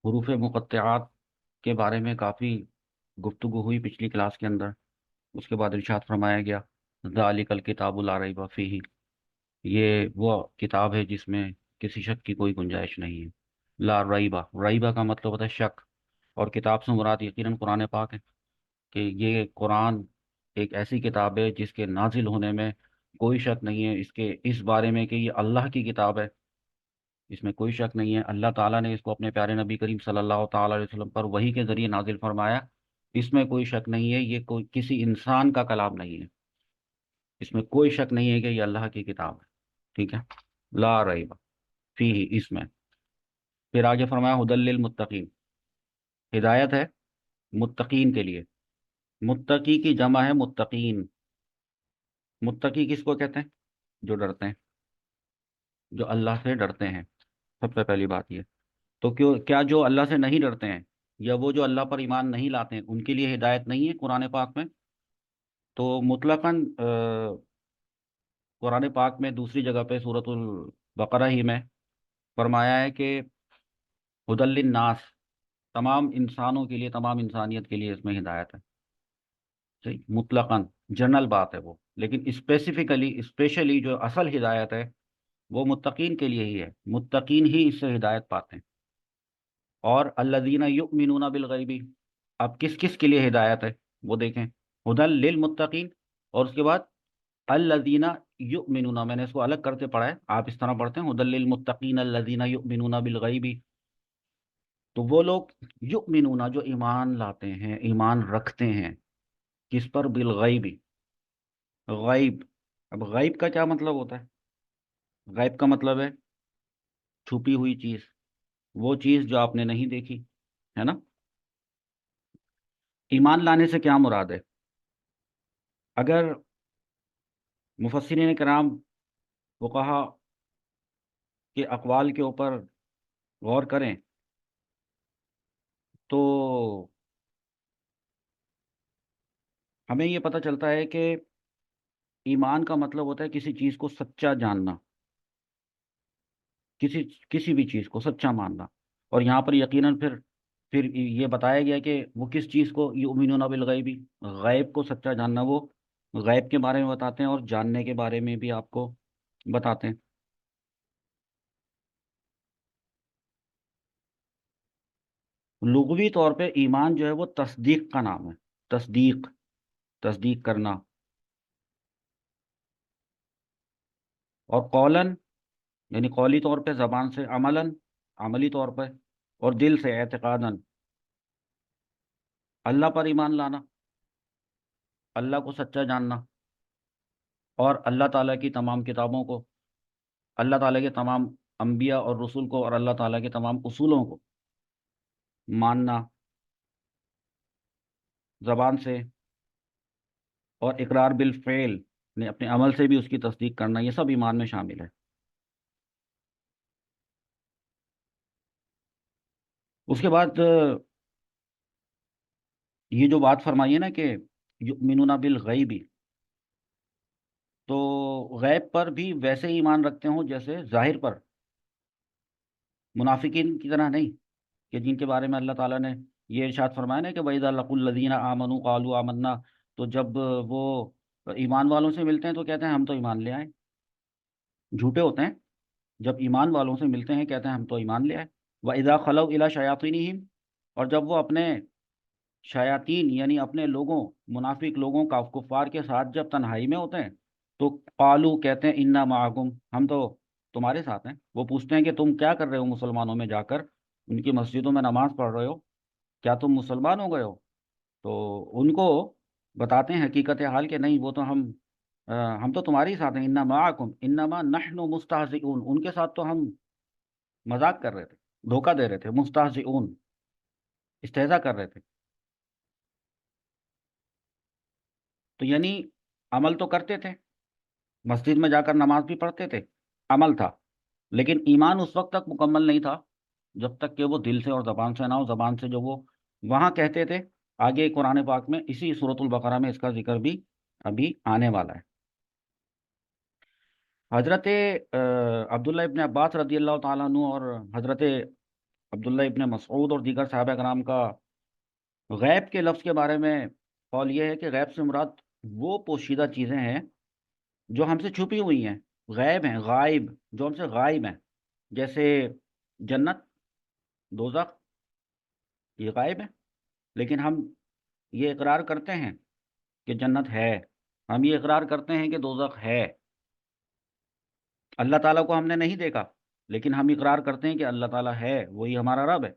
حروف مقطعات کے بارے میں کافی گفتگو ہوئی پچھلی کلاس کے اندر۔ اس کے بعد ارشاد فرمایا گیا ذالک الکتاب لا ریب فیہ، یہ وہ کتاب ہے جس میں کسی شک کی کوئی گنجائش نہیں ہے۔ لا ریبہ، ریبہ کا مطلب ہوتا ہے شک، اور کتاب سے مراد یقیناً قرآن پاک ہے، کہ یہ قرآن ایک ایسی کتاب ہے جس کے نازل ہونے میں کوئی شک نہیں ہے، اس بارے میں کہ یہ اللہ کی کتاب ہے، اس میں کوئی شک نہیں ہے۔ اللہ تعالیٰ نے اس کو اپنے پیارے نبی کریم صلی اللہ تعالیٰ علیہ وسلم پر وحی کے ذریعے نازل فرمایا، اس میں کوئی شک نہیں ہے، یہ کوئی کسی انسان کا کلام نہیں ہے، اس میں کوئی شک نہیں ہے کہ یہ اللہ کی کتاب ہے۔ ٹھیک ہے، لا ریب فیہ، اس میں پھر آگے فرمایا ھدی للمتقین، ہدایت ہے متقین کے لیے۔ متقی کی جمع ہے متقین۔ متقی کس کو کہتے ہیں؟ جو ڈرتے ہیں، جو اللہ سے ڈرتے ہیں، سب سے پہلی بات یہ۔ تو کیا جو اللہ سے نہیں ڈرتے ہیں یا وہ جو اللہ پر ایمان نہیں لاتے ہیں ان کے لیے ہدایت نہیں ہے قرآن پاک میں؟ تو مطلقاً قرآن پاک میں دوسری جگہ پہ سورۃ البقرہ ہی میں فرمایا ہے کہ ھدی للناس، تمام انسانوں کے لیے، تمام انسانیت کے لیے اس میں ہدایت ہے۔ صحیح، مطلقاً جنرل بات ہے وہ، لیکن اسپیسیفکلی اسپیشلی جو اصل ہدایت ہے وہ متقین کے لیے ہی ہے، متقین ہی اس سے ہدایت پاتے ہیں۔ اور الذین یؤمنون بالغیب، اب کس کس کے لیے ہدایت ہے وہ دیکھیں، ھدی للمتقین، اور اس کے بعد الذین یؤمنون، میں نے اس کو الگ کرتے پڑھا ہے، آپ اس طرح پڑھتے ہیں ھدی للمتقین الذین یؤمنون بالغیب، تو وہ لوگ یؤمنون جو ایمان لاتے ہیں، ایمان رکھتے ہیں، کس پر؟ بالغیب، غیب۔ اب غیب کا کیا مطلب ہوتا ہے؟ غیب کا مطلب ہے چھپی ہوئی چیز، وہ چیز جو آپ نے نہیں دیکھی، ہے نا۔ ایمان لانے سے کیا مراد ہے؟ اگر مفسرین کرام، فقہا کے اقوال کے اوپر غور کریں تو ہمیں یہ پتہ چلتا ہے کہ ایمان کا مطلب ہوتا ہے کسی چیز کو سچا جاننا، کسی بھی چیز کو سچا ماننا، اور یہاں پر یقیناً پھر یہ بتایا گیا کہ وہ کس چیز کو یؤمنون بالغیب، غیب کو سچا جاننا، وہ غیب کے بارے میں بتاتے ہیں اور جاننے کے بارے میں بھی آپ کو بتاتے ہیں۔ لغوی طور پہ ایمان جو ہے وہ تصدیق کا نام ہے، تصدیق کرنا، اور قولن یعنی قولی طور پہ زبان سے، عملاً عملی طور پہ، اور دل سے اعتقاداً، اللہ پر ایمان لانا، اللہ کو سچا جاننا، اور اللہ تعالیٰ کی تمام کتابوں کو، اللہ تعالیٰ کے تمام انبیاء اور رسول کو، اور اللہ تعالیٰ کے تمام اصولوں کو ماننا زبان سے، اور اقرار بالفعل نے اپنے عمل سے بھی اس کی تصدیق کرنا، یہ سب ایمان میں شامل ہے۔ اس کے بعد یہ جو بات فرمائی ہے نا کہ یؤمنون بالغیب، تو غیب پر بھی ویسے ہی ایمان رکھتے ہوں جیسے ظاہر پر، منافقین کی طرح نہیں، کہ جن کے بارے میں اللہ تعالیٰ نے یہ ارشاد فرمایا نا کہ وَإِذَا لَقُوا الَّذِينَ آمَنُوا قَالُوا آمَنَّا، تو جب وہ ایمان والوں سے ملتے ہیں تو کہتے ہیں ہم تو ایمان لے آئے، جھوٹے ہوتے ہیں، جب ایمان والوں سے ملتے ہیں کہتے ہیں ہم تو ایمان لے آئے۔ وَإِذَا خَلَوْا إِلَىٰ شَيَاطِينِهِمْ، اور جب وہ اپنے شیاطین یعنی اپنے لوگوں، منافق لوگوں کا، کفار کے ساتھ جب تنہائی میں ہوتے ہیں تو قالو کہتے ہیں انا معکم، ہم تو تمہارے ساتھ ہیں۔ وہ پوچھتے ہیں کہ تم کیا کر رہے ہو مسلمانوں میں جا کر، ان کی مسجدوں میں نماز پڑھ رہے ہو، کیا تم مسلمان ہو گئے ہو؟ تو ان کو بتاتے ہیں حقیقت حال کہ نہیں، وہ تو ہم تو تمہارے ہی ساتھ ہیں، انا معکم انما نحن مستہزئون، ان کے ساتھ تو ہم مذاق کر رہے تھے، دھوکہ دے رہے تھے، مستہزئون، استہزاء کر رہے تھے۔ تو یعنی عمل تو کرتے تھے، مسجد میں جا کر نماز بھی پڑھتے تھے، عمل تھا، لیکن ایمان اس وقت تک مکمل نہیں تھا جب تک کہ وہ دل سے اور زبان سے نہ ہو۔ زبان سے جو وہ وہاں کہتے تھے، آگے قرآن پاک میں اسی سورۃ البقرہ میں اس کا ذکر بھی ابھی آنے والا ہے۔ حضرت عبداللہ ابن عباس رضی اللہ تعالیٰ عنہ اور حضرت عبداللہ ابن مسعود اور دیگر صحابہ کرام کا غیب کے لفظ کے بارے میں قول یہ ہے کہ غیب سے مراد وہ پوشیدہ چیزیں ہیں جو ہم سے چھپی ہوئی ہیں، غیب ہیں، غائب، جو ہم سے غائب ہیں، جیسے جنت، دوزخ، یہ غائب ہے، لیکن ہم یہ اقرار کرتے ہیں کہ جنت ہے، ہم یہ اقرار کرتے ہیں کہ دوزخ ہے۔ اللہ تعالیٰ کو ہم نے نہیں دیکھا، لیکن ہم اقرار کرتے ہیں کہ اللہ تعالیٰ ہے، وہی ہمارا رب ہے۔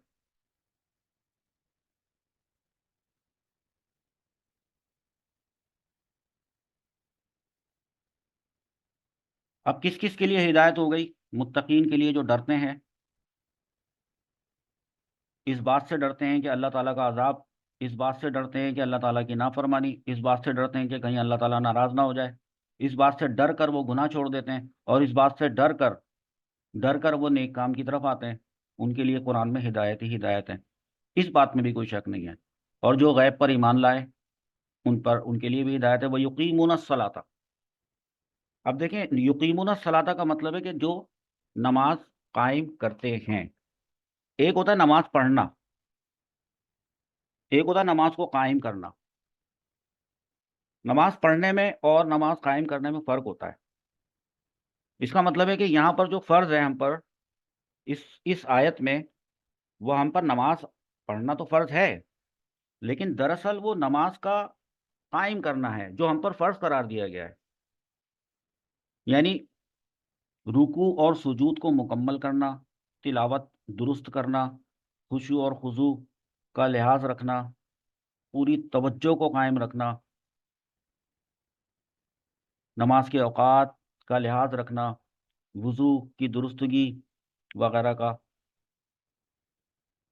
اب کس کس کے لیے ہدایت ہو گئی؟ متقین کے لیے، جو ڈرتے ہیں، اس بات سے ڈرتے ہیں کہ اللہ تعالیٰ کا عذاب، اس بات سے ڈرتے ہیں کہ اللہ تعالیٰ کی نافرمانی، اس بات سے ڈرتے ہیں کہ کہیں اللہ تعالیٰ ناراض نہ ہو جائے، اس بات سے ڈر کر وہ گناہ چھوڑ دیتے ہیں، اور اس بات سے ڈر کر وہ نیک کام کی طرف آتے ہیں۔ ان کے لیے قرآن میں ہدایت ہی ہدایت ہے، اس بات میں بھی کوئی شک نہیں ہے۔ اور جو غیب پر ایمان لائے، ان کے لیے بھی ہدایت ہے۔ وہ یقیمون الصلاۃ، اب دیکھیں یقیمون الصلاۃ کا مطلب ہے کہ جو نماز قائم کرتے ہیں۔ ایک ہوتا ہے نماز پڑھنا، ایک ہوتا ہے نماز کو قائم کرنا۔ نماز پڑھنے میں اور نماز قائم کرنے میں فرق ہوتا ہے۔ اس کا مطلب ہے کہ یہاں پر جو فرض ہے ہم پر، اس آیت میں، وہ ہم پر نماز پڑھنا تو فرض ہے، لیکن دراصل وہ نماز کا قائم کرنا ہے جو ہم پر فرض قرار دیا گیا ہے، یعنی رکوع اور سجود کو مکمل کرنا، تلاوت درست کرنا، خشوع اور خضوع کا لحاظ رکھنا، پوری توجہ کو قائم رکھنا، نماز کے اوقات کا لحاظ رکھنا، وضو کی درستگی وغیرہ کا۔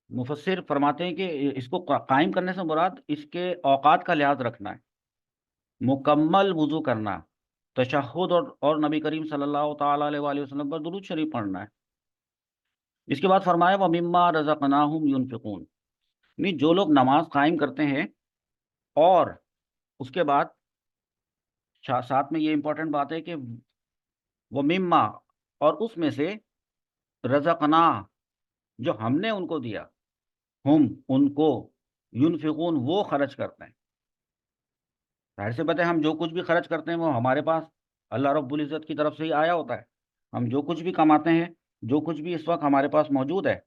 مفسر فرماتے ہیں کہ اس کو قائم کرنے سے مراد اس کے اوقات کا لحاظ رکھنا ہے، مکمل وضو کرنا، تشہد اور نبی کریم صلی اللہ تعالیٰ علیہ وآلہ وسلم پر درود شریف پڑھنا ہے۔ اس کے بعد فرمایا وَمِمَّا رَزَقْنَاهُمْ يُنْفِقُونَ، یعنی جو لوگ نماز قائم کرتے ہیں اور اس کے بعد ساتھ میں یہ امپورٹنٹ بات ہے کہ وَمِمَّا، اور اس میں سے، رزقنا، جو ہم نے ان کو دیا، ہم ان کو، ينفقون وہ خرچ کرتے ہیں۔ ظاہر سے بات ہے ہم جو کچھ بھی خرچ کرتے ہیں وہ ہمارے پاس اللہ رب العزت کی طرف سے ہی آیا ہوتا ہے۔ ہم جو کچھ بھی کماتے ہیں، جو کچھ بھی اس وقت ہمارے پاس موجود ہے،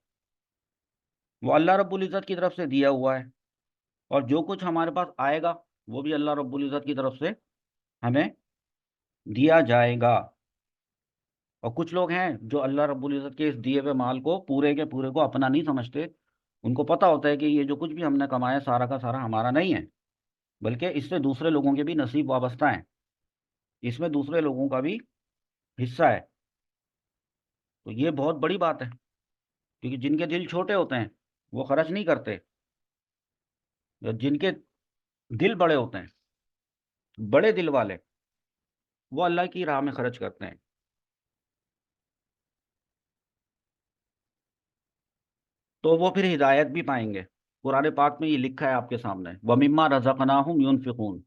وہ اللہ رب العزت کی طرف سے دیا ہوا ہے، اور جو کچھ ہمارے پاس آئے گا وہ بھی اللہ رب العزت کی طرف سے ہمیں دیا جائے گا۔ اور کچھ لوگ ہیں جو اللہ رب العزت کے اس دیے ہوئے مال کو پورے کے پورے کو اپنا نہیں سمجھتے، ان کو پتہ ہوتا ہے کہ یہ جو کچھ بھی ہم نے کمایا سارا کا سارا ہمارا نہیں ہے، بلکہ اس سے دوسرے لوگوں کے بھی نصیب وابستہ ہیں، اس میں دوسرے لوگوں کا بھی حصہ ہے۔ تو یہ بہت بڑی بات ہے، کیونکہ جن کے دل چھوٹے ہوتے ہیں وہ خرچ نہیں کرتے، جن کے دل بڑے ہوتے ہیں، بڑے دل والے، وہ اللہ کی راہ میں خرچ کرتے ہیں۔ تو وہ پھر ہدایت بھی پائیں گے۔ قرآن پاک میں یہ لکھا ہے آپ کے سامنے، وَمِمَّا رَزَقْنَاهُمْ يُنْفِقُونَ،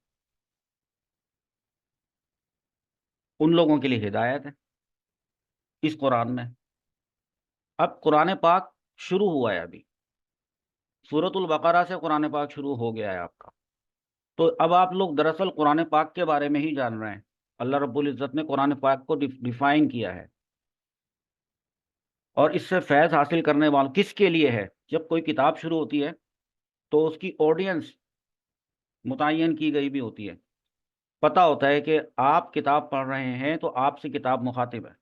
ان لوگوں کے لیے ہدایت ہے اس قرآن میں۔ اب قرآن پاک شروع ہوا ہے، ابھی سورۃ البقرہ سے قرآن پاک شروع ہو گیا ہے آپ کا، تو اب آپ لوگ دراصل قرآن پاک کے بارے میں ہی جان رہے ہیں۔ اللہ رب العزت نے قرآن پاک کو ڈیفائن کیا ہے، اور اس سے فیض حاصل کرنے والوں کس کے لیے ہے۔ جب کوئی کتاب شروع ہوتی ہے تو اس کی آڈینس متعین کی گئی بھی ہوتی ہے، پتہ ہوتا ہے کہ آپ کتاب پڑھ رہے ہیں تو آپ سے کتاب مخاطب ہے۔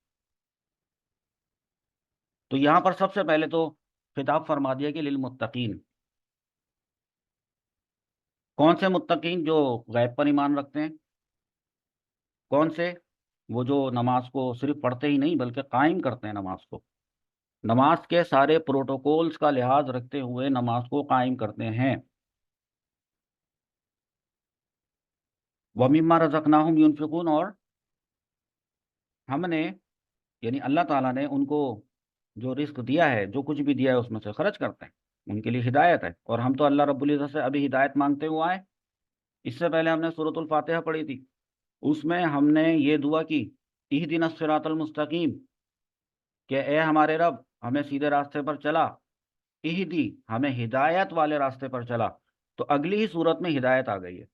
تو یہاں پر سب سے پہلے تو خطاب فرما دیا کہ للمتقین، کون سے متقین؟ جو غیب پر ایمان رکھتے ہیں۔ کون سے؟ وہ جو نماز کو صرف پڑھتے ہی نہیں بلکہ قائم کرتے ہیں نماز کو، نماز کے سارے پروٹوکولز کا لحاظ رکھتے ہوئے نماز کو قائم کرتے ہیں۔ وَمِمَّا رَزَقْنَاهُمْ يُنْفِقُونَ، اور ہم نے، یعنی اللہ تعالیٰ نے ان کو جو رزق دیا ہے، جو کچھ بھی دیا ہے اس میں سے خرچ کرتے ہیں، ان کے لیے ہدایت ہے۔ اور ہم تو اللہ رب العزت سے ابھی ہدایت مانگتے ہوئے آئے۔ اس سے پہلے ہم نے سورۃ الفاتحہ پڑھی تھی، اس میں ہم نے یہ دعا کی، اہدنا الصراط المستقیم، کہ اے ہمارے رب ہمیں سیدھے راستے پر چلا۔ اہدی، ہمیں ہدایت والے راستے پر چلا، تو اگلی ہی صورت میں ہدایت آ گئی ہے۔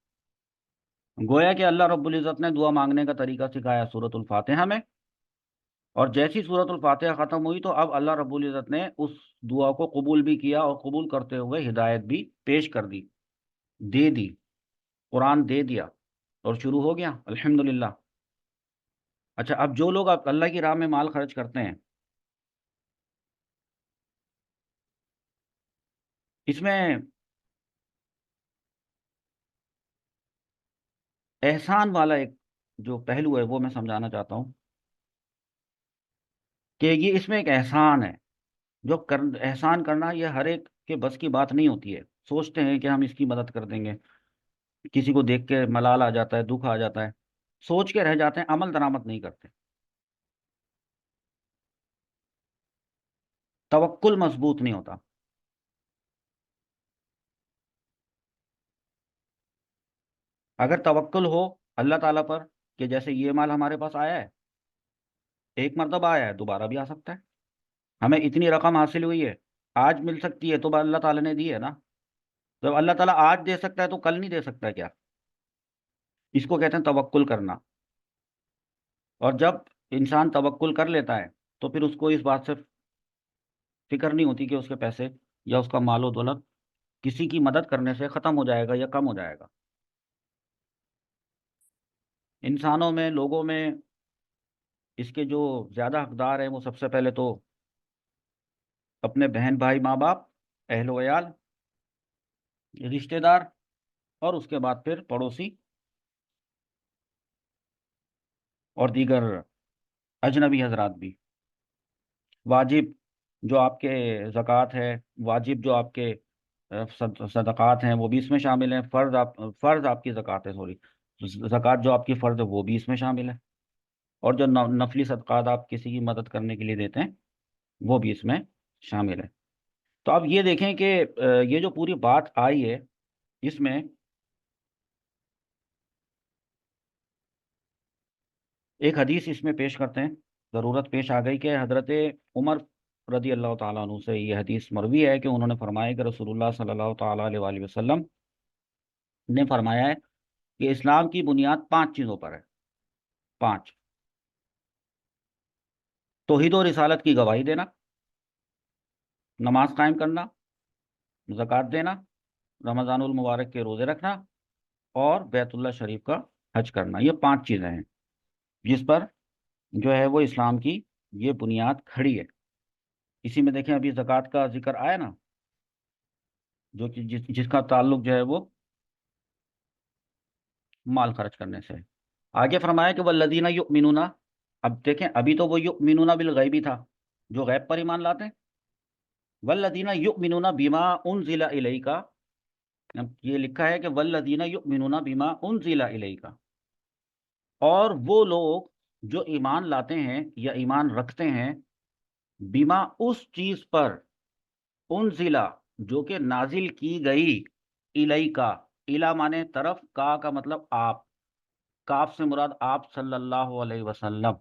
گویا کہ اللہ رب العزت نے دعا مانگنے کا طریقہ سکھایا سورۃ الفاتحہ میں، اور جیسی سورۃ الفاتحہ ختم ہوئی تو اب اللہ رب العزت نے اس دعا کو قبول بھی کیا، اور قبول کرتے ہوئے ہدایت بھی پیش کر دی، دے دی، قرآن دے دیا، اور شروع ہو گیا الحمدللہ۔ اچھا، اب جو لوگ اب اللہ کی راہ میں مال خرچ کرتے ہیں، اس میں احسان والا ایک جو پہلو ہے وہ میں سمجھانا چاہتا ہوں، کہ یہ اس میں ایک احسان ہے، جو احسان کرنا یہ ہر ایک کے بس کی بات نہیں ہوتی ہے۔ سوچتے ہیں کہ ہم اس کی مدد کر دیں گے، کسی کو دیکھ کے ملال آ جاتا ہے، دکھ آ جاتا ہے، سوچ کے رہ جاتے ہیں، عمل درآمد نہیں کرتے۔ توکل مضبوط نہیں ہوتا۔ اگر توکل ہو اللہ تعالیٰ پر، کہ جیسے یہ مال ہمارے پاس آیا ہے، ایک مرتبہ آیا ہے، دوبارہ بھی آ سکتا ہے، ہمیں اتنی رقم حاصل ہوئی ہے، آج مل سکتی ہے، تو اللہ تعالیٰ نے دی ہے نا۔ جب اللہ تعالیٰ آج دے سکتا ہے تو کل نہیں دے سکتا کیا؟ اس کو کہتے ہیں توکل کرنا۔ اور جب انسان توکل کر لیتا ہے تو پھر اس کو اس بات سے فکر نہیں ہوتی کہ اس کے پیسے یا اس کا مال و دولت کسی کی مدد کرنے سے ختم ہو جائے گا یا کم ہو جائے گا۔ انسانوں میں، لوگوں میں اس کے جو زیادہ حقدار ہیں وہ سب سے پہلے تو اپنے بہن بھائی، ماں باپ، اہل و عیال، رشتہ دار، اور اس کے بعد پھر پڑوسی اور دیگر اجنبی حضرات بھی۔ واجب جو آپ کے زکوٰۃ ہے، واجب جو آپ کے صدقات ہیں وہ بھی اس میں شامل ہیں، فرض آپ کی زکوٰۃ ہے، سوری، زکوٰۃ جو آپ کی فرض ہے وہ بھی اس میں شامل ہے، اور جو نفلی صدقات آپ کسی کی مدد کرنے کے لیے دیتے ہیں وہ بھی اس میں شامل ہے۔ تو اب یہ دیکھیں کہ یہ جو پوری بات آئی ہے، اس میں ایک حدیث اس میں پیش کرتے ہیں، ضرورت پیش آ گئی کہ حضرت عمر رضی اللہ تعالیٰ عنہ سے یہ حدیث مروی ہے کہ انہوں نے فرمایا کہ رسول اللہ صلی اللہ تعالیٰ علیہ وآلہ وسلم نے فرمایا ہے کہ اسلام کی بنیاد 5 چیزوں پر ہے، 5: توحید و رسالت کی گواہی دینا، نماز قائم کرنا، زکوٰۃ دینا، رمضان المبارک کے روزے رکھنا، اور بیت اللہ شریف کا حج کرنا۔ یہ 5 چیزیں ہیں جس پر جو ہے وہ اسلام کی یہ بنیاد کھڑی ہے۔ اسی میں دیکھیں ابھی زکوٰۃ کا ذکر آیا نا، جو کہ جس کا تعلق جو ہے وہ مال خرچ کرنے سے ہے۔ آگے فرمایا کہ والذین یؤمنون، اب دیکھیں ابھی تو وہ یؤمنون بالغیبی تھا، جو غیب پر ایمان لاتے ہیں۔ والذین یؤمنون بما انزل الیک، یہ لکھا ہے کہ والذین یؤمنون بما انزل الیک، اور وہ لوگ جو ایمان لاتے ہیں یا ایمان رکھتے ہیں، بما اس چیز پر، انزلہ جو کہ نازل کی گئی، الیکا، الا مانے طرف، کا مطلب آپ، کاف سے مراد آپ صلی اللہ علیہ وسلم،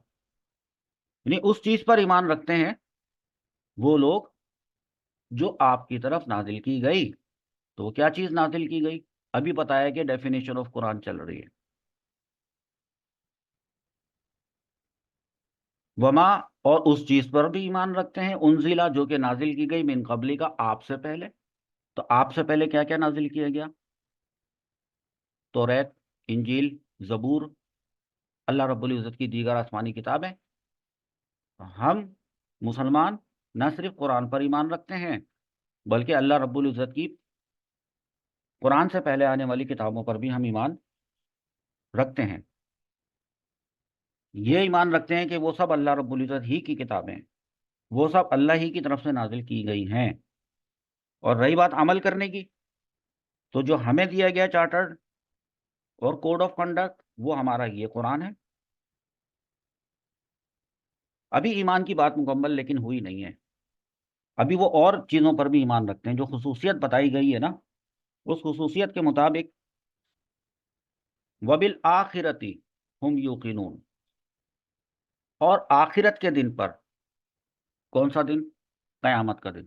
یعنی اس چیز پر ایمان رکھتے ہیں وہ لوگ جو آپ کی طرف نازل کی گئی۔ تو وہ کیا چیز نازل کی گئی؟ ابھی بتایا کہ ڈیفینیشن آف قرآن چل رہی ہے۔ وما، اور اس چیز پر بھی ایمان رکھتے ہیں، انزلہ جو کہ نازل کی گئی، من قبلی کا، آپ سے پہلے۔ تو آپ سے پہلے کیا کیا نازل کیا گیا؟ توریت، انجیل، زبور، اللہ رب العزت کی دیگر آسمانی کتابیں۔ ہم مسلمان نہ صرف قرآن پر ایمان رکھتے ہیں بلکہ اللہ رب العزت کی قرآن سے پہلے آنے والی کتابوں پر بھی ہم ایمان رکھتے ہیں۔ یہ ایمان رکھتے ہیں کہ وہ سب اللہ رب العزت ہی کی کتابیں ہیں، وہ سب اللہ ہی کی طرف سے نازل کی گئی ہیں۔ اور رہی بات عمل کرنے کی، تو جو ہمیں دیا گیا چارٹرڈ اور کوڈ آف کنڈکٹ وہ ہمارا یہ قرآن ہے۔ ابھی ایمان کی بات مکمل لیکن ہوئی نہیں ہے، ابھی وہ اور چیزوں پر بھی ایمان رکھتے ہیں۔ جو خصوصیت بتائی گئی ہے نا، اس خصوصیت کے مطابق وبالآخرۃ ہم یوقنون، اور آخرت کے دن پر، کون سا دن؟ قیامت کا دن۔